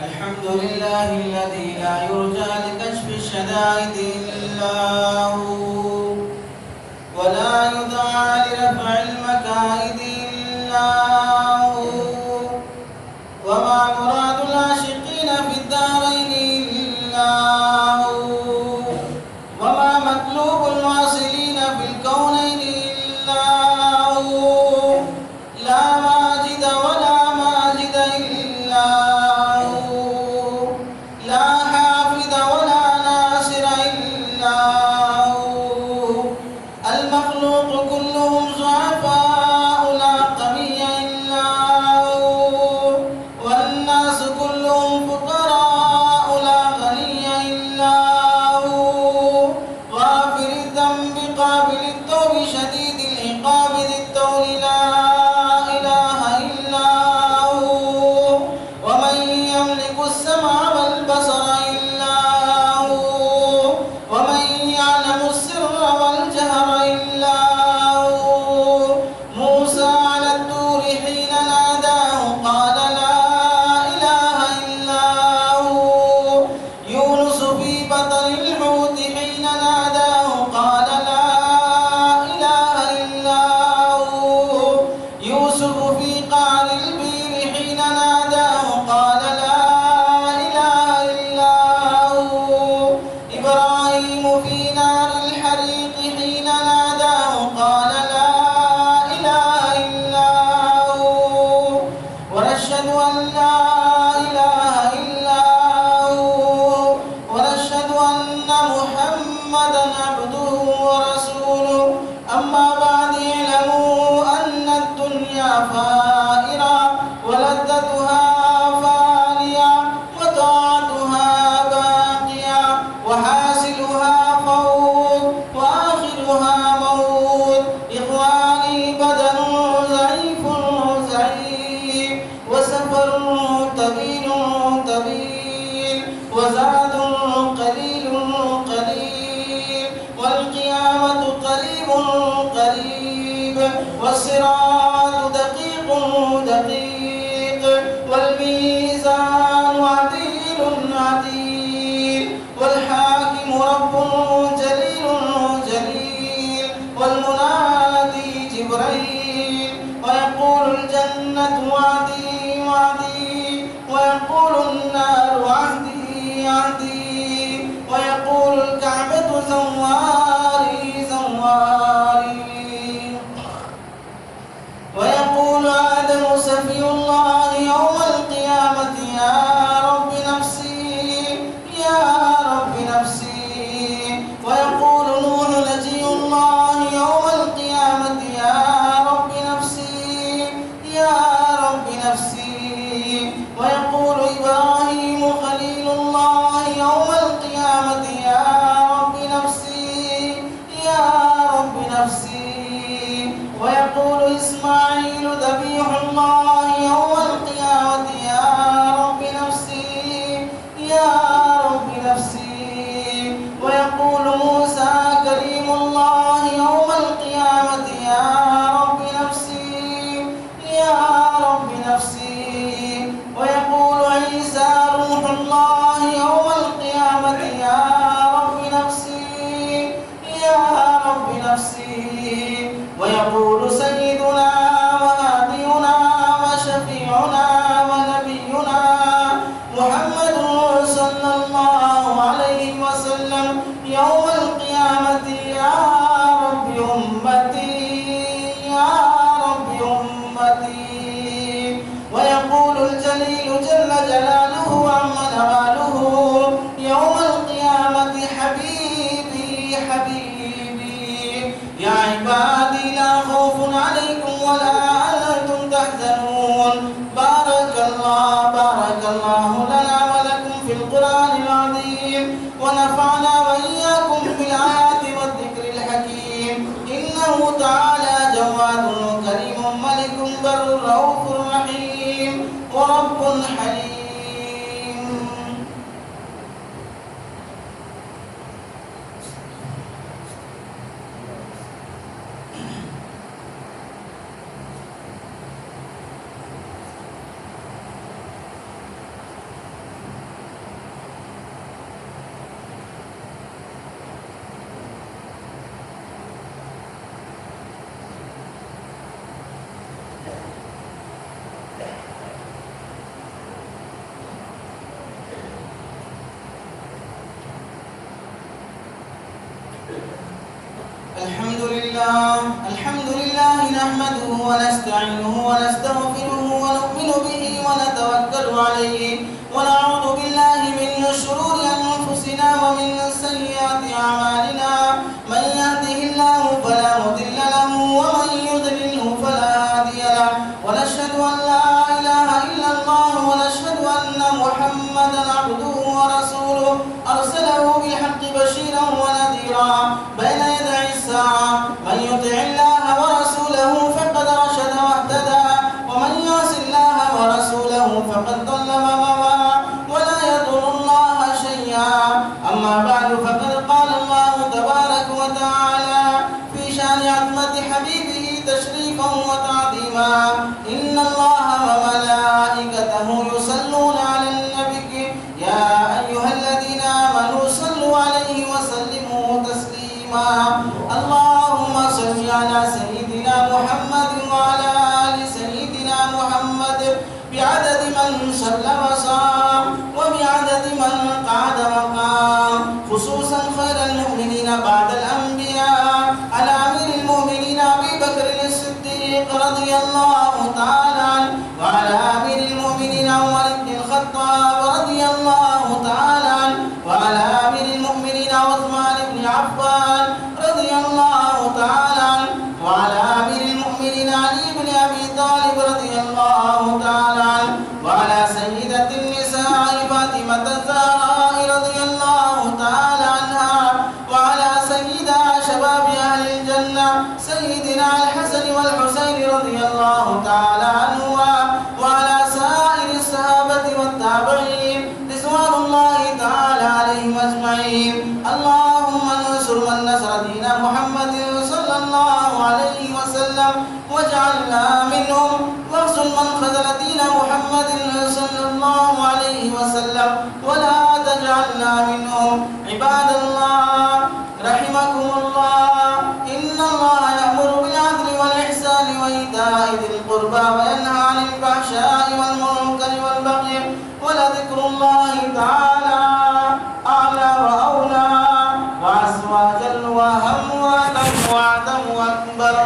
الحمد لله الذي لا يرجى لكشف الشدائد إلا هو، ولا يدعى لرفع المكائد إلا هو، وما مراد العاشقين في الدارين إلا هو، وما مطلوب الواصلين في الكونين إلا هو، لا ماجد ولا ماجد إلا هو، لا حافظ ولا ناصر إلا هو، المخلوق كلهم ضعفاء لا قوي إلا هو، والناس كلهم فقراء لا غني إلا هو، غافر الذنب قابل التوب شديد العقاب ذي الطول لا إله إلا هو، ومن يملك السمع والبصر إلا هو، ومن يعلم السر والجهر إلا هو، موسى على الطور حين ناداه قال لا إله إلا هو، يونس في بطن الحوت حين ناداه قال لا إله إلا هو، يوسف في قعر البير حين ناداه قال لا إله إلا هو، إبراهيم في نار الحريق حين ناداه قال لا إله إلا هو، ونشهد أن لا إله إلا هو، ونشهد أن محمدا عبده ورسوله. أما بعد اعلموا أن الدنيا فائرة ولذتها فانية وطاعتها باقية وحاصلها فوت وآخرها موت. إخواني بدن ضعيف ضعيف وسفر طويل طويل وزاد قليل قليل والقيامة قريب قريب والصراط دقيق دقيق والميزان عديل عديل والحاكم رب جليل جليل والمنادي جبريل ويقول الجنة وعدي وعدي ويقول النار وعدي عهدي ويقول الكعبة زواري زواري ويقول آدم سفي الله يوم القيامة يا رب نفسي يا رب نفسي ويقول نوح نجي الله يوم القيامة يا رب نفسي يا رب نفسي ويقول إبراهيم خليل الله يوم القيامة يا رب نفسي يا رب نفسي ويقول إسماعيل ذبيح الله يوم القيامة يا رب نفسي يا رب نفسي ويقول موسى كريم الله يوم القيامة يا رب نفسي يا رب نفسي ويقول عيسى روح الله يوم القيامة يا رب نفسي يا رب نفسي ويقول سيدنا وهادينا وشفيعنا ونبينا محمد صلى الله عليه وسلم يوم القيامة يا رب أمتي يا رب أمتي ويقول الجليل جل جلاله وعم نواله يوم القيامة حبيبي حبيبي يا عبادي لا خوف عليكم ولا أنتم تحزنون. بارك الله لنا ولكم في القرآن العظيم ونفعنا وإياكم بالآيات والذكر الحكيم. إنه تعالى جواد كريم ملك بر رؤوف رحيم ورب حليم. الحمد لله نحمده ونستعينه ونستغفره ونؤمن به ونتوكل عليه ونعوذ بالله من شرور أنفسنا ومن سيئات أعمالنا من يهده الله فلا مضل له ومن يضلله فلا هادي له ونشهد أن لا إله إلا الله ونشهد أن محمدا عبده ورسوله أرسله بالحق بشيرا ونذيرا بين يدي الساعة من يطع الله ورسوله فقد رشد واهتدى ومن يعص الله ورسوله فقد ضل وغوى ولا يضر الله شيئا. أما بعد فقد قال الله تبارك وتعالى في شأن عظمة حبيبه تشريفا وتعظيما إن الله وملائكته يصلون على النبي يا أيها الذين آمنوا صلوا عليه وسلموا تسليما. اللهم صل على سيدنا محمد وعلى آل سيدنا محمد بعدد من صلى وصام وبعدد من قعد وقام خصوصا خير المؤمنين بعد الأنبياء على أمير المؤمنين أبي بكر الصديق رضي الله تعالى عنه وعلى أمير المؤمنين عمر بن الخطاب رضي الله تعالى عنه وعلى أمير المؤمنين عثمان بن عفان رضي الله تعالى عنه وعلى أمير المؤمنين علي بن أبي طالب رضي الله تعالى عنه وعلى سيدة النساء فاطمة الزهراء رضي الله تعالى عنها وعلى سيدا شباب أهل الجنة سيدنا الحسن والحسين رضي الله تعالى عنهما وعلى سائر الصحابة والتابعين رضوان الله تعالى عليهم أجمعين. اللهم انصر من نصر دين محمد صلى الله عليه وسلم واجعلنا منهم واخذل من خذل دين محمد صلى الله عليه وسلم ولا تجعلنا منهم. عباد الله رحمكم الله إن الله يأمر بالعدل والإحسان وإيتاء ذي القربى وينهى عن الفحشاء والمنكر والبغي ولذكر الله تعالى أعلى وأولى وعز وجل وأهم وأتم وأعظم وأكبر.